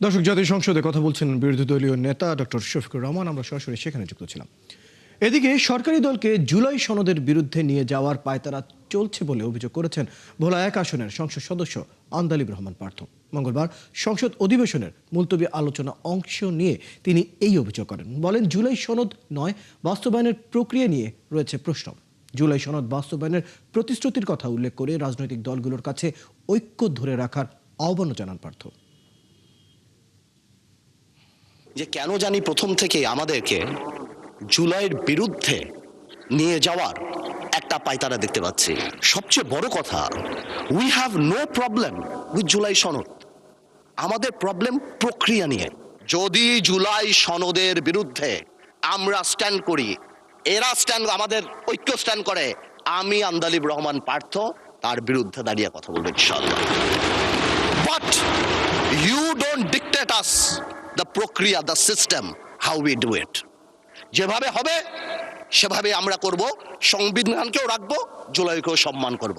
দর্শক, জাতীয় সংসদে কথা বলছেন বিরোধী দলীয় নেতা ডক্টর শফিকুর রহমান। আমরা সরাসরি সেখানে যুক্ত ছিলাম। এদিকে সরকারি দলকে জুলাই সনদের বিরুদ্ধে নিয়ে যাওয়ার পায়তারা চলছে বলে অভিযোগ করেছেন ভোলা 1 আসনের সংসদ সদস্য আন্দালিব রহমান পার্থ। মঙ্গলবার সংসদ অধিবেশনের মুলতবি আলোচনা অংশ নিয়ে তিনি এই অভিযোগ করেন। বলেন, জুলাই সনদ নয়, বাস্তবায়নের প্রক্রিয়া নিয়ে রয়েছে প্রশ্ন। জুলাই সনদ বাস্তবায়নের প্রতিশ্রুতির কথা উল্লেখ করে রাজনৈতিক দলগুলোর কাছে ঐক্য ধরে রাখার আহ্বানও জানান পার্থ। যে কেন জানি প্রথম থেকে আমাদেরকে জুলাইয়ের বিরুদ্ধে নিয়ে যাওয়ার একটা পায়তারা দেখতে পাচ্ছি। সবচেয়ে বড় কথা, we have no problem with July সনদ। আমাদের প্রবলেম প্রক্রিয়া নিয়ে। যদি জুলাই সনদের বিরুদ্ধে আমরা স্ট্যান্ড করি, এরা স্ট্যান্ড, আমাদের ঐক্য স্ট্যান্ড করে, আমি আন্দালিব রহমান পার্থ তার বিরুদ্ধে দাঁড়িয়ে কথা বলবো ইনশাআল্লাহ। But you don't dictate us the প্রক্রিয়া, the system, how we do it. যেভাবে হবে সেভাবে আমরা করব, সংবিধানকেও রাখবো, জুলাইকেও সম্মান করব।